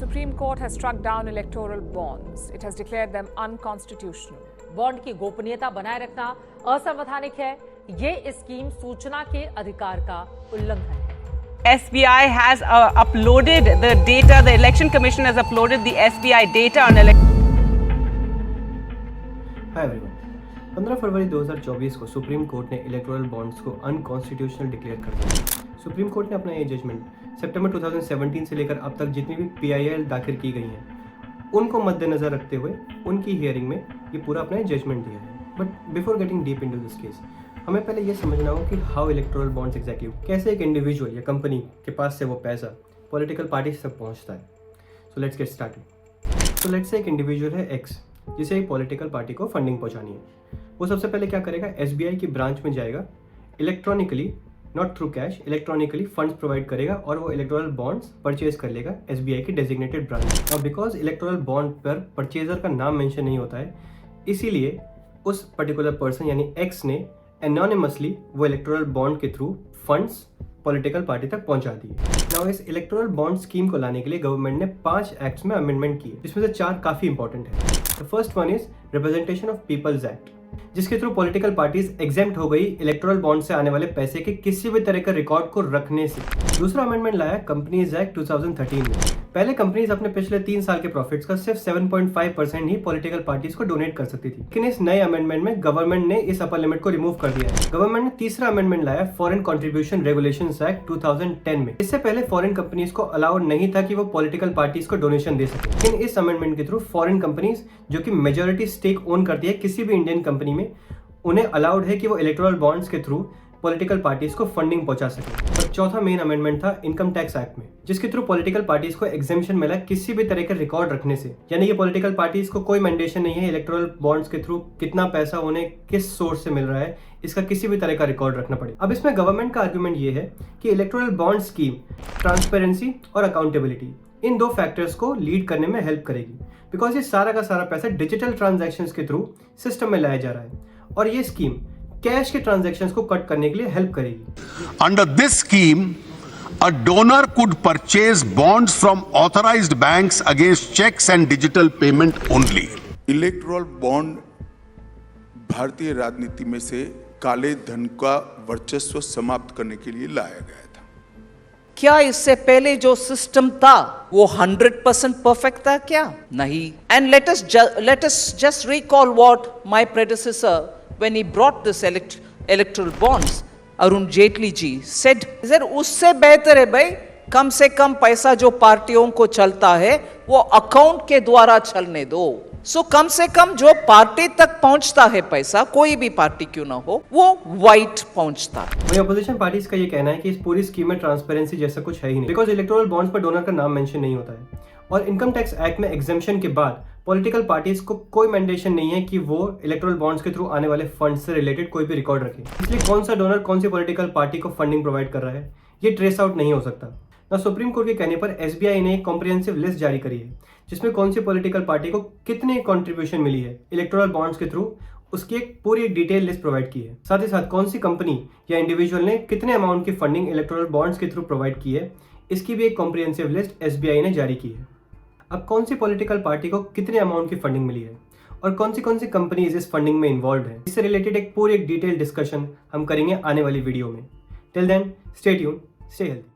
Supreme Court has struck down electoral bonds. It has declared them unconstitutional. Bond की गोपनीयता बनाए रखना असंवैधानिक है। ये स्कीम सूचना के अधिकार का उल्लंघन है। SBI has uploaded the data. The Election Commission has uploaded the SBI data on Hi everyone. 15 फरवरी 2024 को सुप्रीम कोर्ट ने इलेक्टोरल बॉन्ड्स को अनकॉन्स्टिट्यूशनल डिक्लेयर कर दिया। सुप्रीम कोर्ट ने अपना ये जजमेंट सितंबर 2017 से लेकर अब तक जितनी भी PIL दाखिल की गई हैं उनको मद्देनजर रखते हुए उनकी हियरिंग में ये पूरा अपना जजमेंट दिया है। But before getting deep into this case, हमें पहले ये समझना होगा कि हाउ इलेक्टोरल बॉन्ड्स एग्जैक्टली, कैसे एक इंडिविजुअल या कंपनी के पास से वो पैसा पॉलिटिकल पार्टी तक पहुंचता है। So let's get started. So let's say एक इंडिविजुअल है एक्स जिसे एक पॉलिटिकल पार्टी को फंडिंग पहुंचानी है। वो सबसे पहले क्या करेगा, SBI की ब्रांच में जाएगा, electronically, not through cash, electronically funds provide करेगा और वो इलेक्टोरल बॉन्ड्स परचेज कर लेगा SBI की डेजिग्नेटेड ब्रांच। और बिकॉज इलेक्टोरल बॉन्ड पर परचेजर का नाम मेंशन नहीं होता है, इसीलिए उस पर्टिकुलर पर्सन यानी एक्स ने एनोनिमसली वो इलेक्टोरल बॉन्ड के थ्रू फंड्स पॉलिटिकल पार्टी तक पहुंचा दिए। नाउ इस इलेक्टोरल बॉन्ड स्कीम को लाने के लिए गवर्नमेंट ने 5 एक्ट्स में अमेंडमेंट किए, जिसमें से 4 काफी इंपॉर्टेंट है। The first one is representation of people's act, जिसके थ्रू पॉलिटिकल पार्टीज एग्जेम्प्ट हो गई इलेक्टोरल बॉन्ड से आने वाले पैसे के किसी भी तरह का रिकॉर्ड को रखने से। दूसरा अमेंडमेंट लाया कंपनीज एक्ट 2013 में। पहले कंपनीज अपने पिछले 3 साल के प्रॉफिट्स का सिर्फ 7.5% ही पॉलिटिकल पार्टीज को डोनेट कर सकती थी, लेकिन इस नए अमेंडमेंट में गवर्नमेंट ने इस अपर लिमिट को रिमूव कर दिया है। गवर्नमेंट ने तीसरा अमेंडमेंट लाया फॉरेन कंट्रीब्यूशन रेगुलेशंस एक्ट 2010 में। इससे पहले फॉरेन कंपनीज को अलाउड नहीं था कि वो पॉलिटिकल पार्टीज को डोनेशन दे सके, लेकिन इस अमेंडमेंट के थ्रू फॉरेन कंपनीज जो कि मेजोरिटी स्टेक ओन करती है किसी भी इंडियन कंपनी में, उन्हें अलाउड है कि वो इलेक्टोरल बॉन्ड्स के थ्रू पॉलिटिकल पार्टीज को फंडिंग पहुंचा सके। और चौथा मेन अमेंडमेंट था इनकम टैक्स एक्ट में, जिसके थ्रू पॉलिटिकल पार्टीज को एग्जेम्पशन मिला किसी भी तरह का रिकॉर्ड रखने से। यानी कि पॉलिटिकल पार्टीज को कोई मैंडेशन नहीं है इलेक्टोरल बॉन्ड्स के थ्रू कितना पैसा उन्हें किस सोर्स से मिल रहा है, इसका किसी भी तरह का रिकॉर्ड रखना पड़े। अब इसमें गवर्नमेंट का आर्गुमेंट ये है कि इलेक्टोरल बॉन्ड स्कीम ट्रांसपेरेंसी और अकाउंटेबिलिटी, इन 2 फैक्टर्स को लीड करने में हेल्प करेगी, बिकॉज ये सारा का सारा पैसा डिजिटल ट्रांजैक्शंस के थ्रू सिस्टम में लाया जा रहा है और ये स्कीम कैश के ट्रांजैक्शंस को कट करने के लिए हेल्प करेगी। Under this scheme, a donor could purchase bonds from authorized banks against checks and digital payment only. Electoral bond भारतीय राजनीति में से काले धन का वर्चस्व समाप्त करने के लिए लाया गया था। क्या इससे पहले जो सिस्टम था वो 100% परफेक्ट था क्या? नहीं। And let us just recall what my प्रेडेसेसर when he brought this electoral bonds, Arun Jaitley ji said, sir, उससे बेहतर है भाई, कम से कम पैसा जो पार्टियों को चलता है वो अकाउंट के द्वारा चलने दो। सो कम से कम जो पार्टी तक पहुंचता है पैसा, कोई भी पार्टी क्यों ना हो, वो वाइट पहुंचता है। वही अपोजिशन पार्टीज का ये कहना है कि इस पूरी स्कीम में ट्रांसपेरेंसी जैसा कुछ है ही नहीं, बिकॉज इलेक्टोरल बॉन्ड्स पर डोनर का नाम मेंशन नहीं होता है और इनकम टैक्स एक्ट में एग्जेम्पशन के बाद पॉलिटिकल पार्टीज को कोई मैंडेशन नहीं है कि वो इलेक्टोरल बॉन्ड्स के थ्रू आने वाले फंड से रिलेटेड कोई भी रिकॉर्ड रखे। इसलिए कौन सा डोनर कौन सी पॉलिटिकल पार्टी को फंडिंग प्रोवाइड कर रहा है ये ट्रेस आउट नहीं हो सकता। ना सुप्रीम कोर्ट के कहने पर SBI ने एक कॉम्प्रिहेंसिव लिस्ट जारी करी है जिसमें कौन सी पॉलिटिकल पार्टी को कितनी कंट्रीब्यूशन मिली है इलेक्टोरल बॉन्ड्स के थ्रू, उसकी एक पूरी डिटेल लिस्ट प्रोवाइड की है। साथ ही साथ कौन सी कंपनी या इंडिविजुअल ने कितने अमाउंट की फंडिंग इलेक्टोरल बॉन्ड्स के थ्रू प्रोवाइड की है, इसकी भी एक कॉम्प्रिहेंसिव लिस्ट SBI ने जारी की है। अब कौन सी पॉलिटिकल पार्टी को कितने अमाउंट की फंडिंग मिली है और कौन सी कंपनीज इस फंडिंग में इन्वॉल्व है, इससे रिलेटेड एक पूरी डिटेल डिस्कशन हम करेंगे आने वाली वीडियो में। Till then stay tuned, stay healthy.